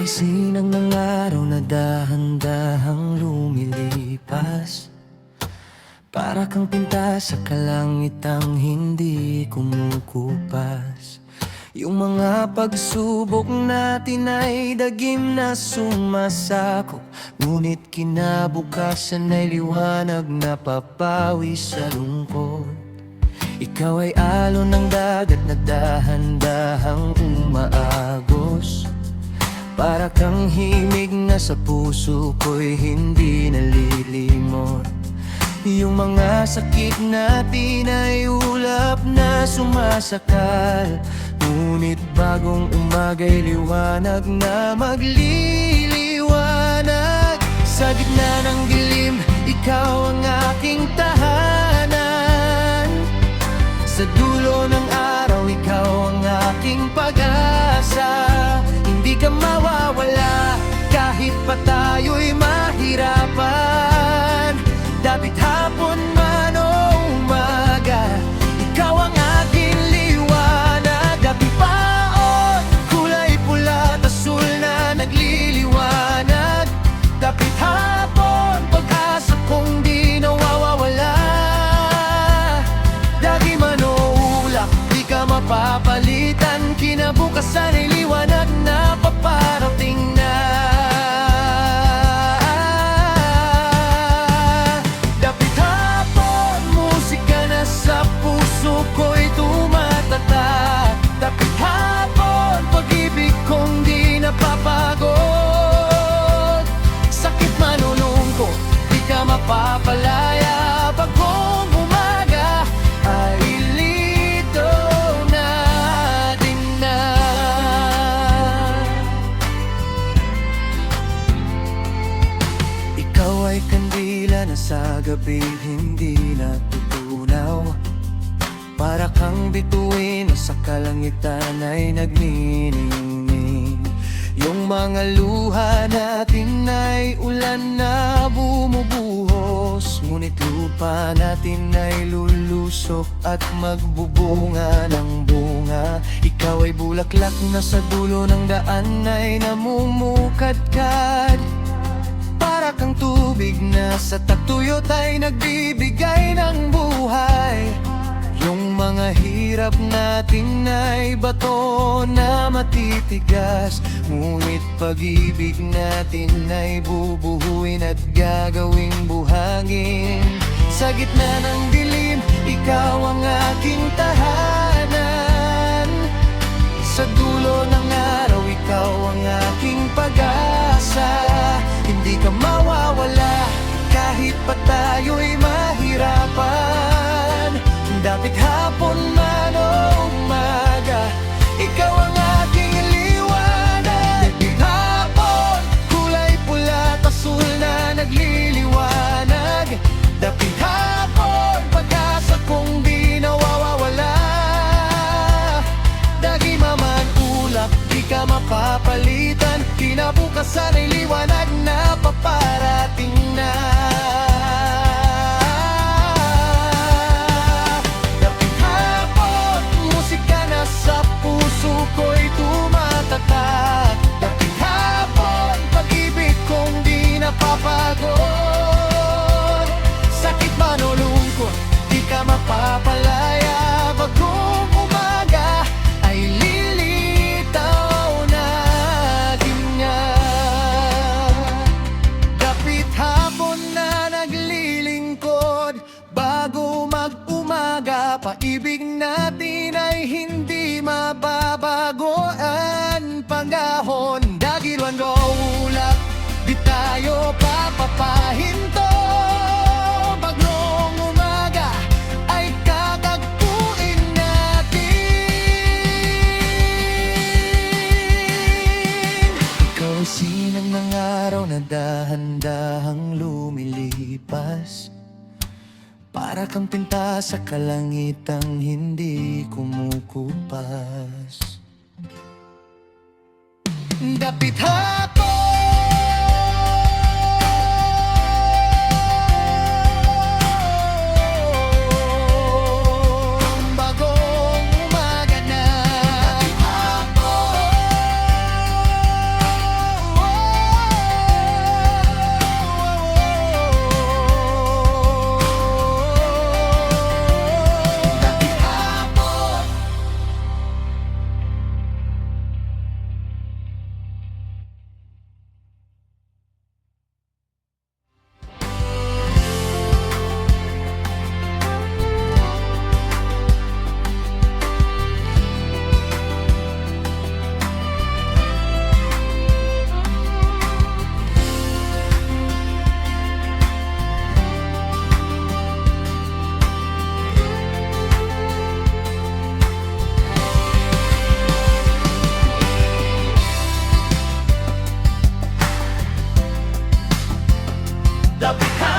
Ikaw ay sinang ng araw na dahan-dahang lumilipas, para kang pinta sa kalangitang hindi kumukupas. Yung mga pagsubok natin ay dagim na sumasakop, ngunit kinabukasan ay liwanag na papawi sa lungkot. Ikaw ay alon ng dagat na dahan-dahang umaagos, para kang himig na sa puso ko'y hindi nalilimot. Yung mga sakit natin ay ulap na sumasakal, ngunit bagong umaga'y liwanag na magliliwanag. Sa gitna ng dilim, ikaw ang aking tahanan. Sa dulo ng araw, ikaw ang aking pag-asa. Hindi ka mawawala kahit pa tayo'y mahirapan. Dapit hapon man o umaga, ikaw ang aking liwanag. Dapit paon, kulay pula at asul na nagliliwanag. Dapit hapon, pag-asa kong di nawawala. Dagi man o ulap, di ka mapapalitan. Kinabukasan ay liwanag na paparating na. Dapit hapon, musika na sa puso ko'y tumatatak. Dapit hapon, pag-ibig kong di napapagod. Sakit man o lungkot, di ka mapapalaya. Bagong umaga ay ilitaw natin na. Ikaw ay kandila na sa gabi hindi natutunaw, para kang bituin na sa kalangitan ay nagniningning. Yung mga luha natin ay ulan na bumubuhos, ngunit lupa natin ay lulusok at magbubunga ng bunga. Ikaw ay bulaklak na sa dulo ng daan ay namumukadkad, para kang tubig na sa tagtuyot ay nagbibigay ng buhay. Yung mga hirap natin ay bato na matitigas, ngunit pag-ibig natin ay bubuhuin at gagawing buhangin. Sa gitna ng dilim, ikaw ang aking tahanan. Sa dulo ng araw, ikaw ang aking pag-asa. Hindi ka mawawala kahit pa tayo'y mahirapan. Dapit hapon man o umaga, ikaw ang aking liwanag. Dapit hapon, kulay pula at asul na nagliliwanag. Dapit hapon, pag-asa kong di nawawala. Dagi man ulap, di ka mapapalitan. Kinabukasan ay liwanag na paparating na. Dapit hapon, musika na sa puso ko'y tumatatak. Dapit hapon, pag-ibig kong di napapagod. Sakit man o lungkot, di ka mapapalaya. Bagong umaga ay lilitaw natin nga. Dapit hapon na naglilingkod, bago mag-umaga, paibig natin ay hindi mababago. Ang panahon, dagilwan o ulap, di tayo papapahinto. Bagong umaga ay kakagpuin natin. Ikaw ay sinang ng araw na dahan-dahang lumilipas, para kang pinta sa kalangitang hindi kumukupas. Dapit hapon, bagong umaga na. Dapit hapon, the behind.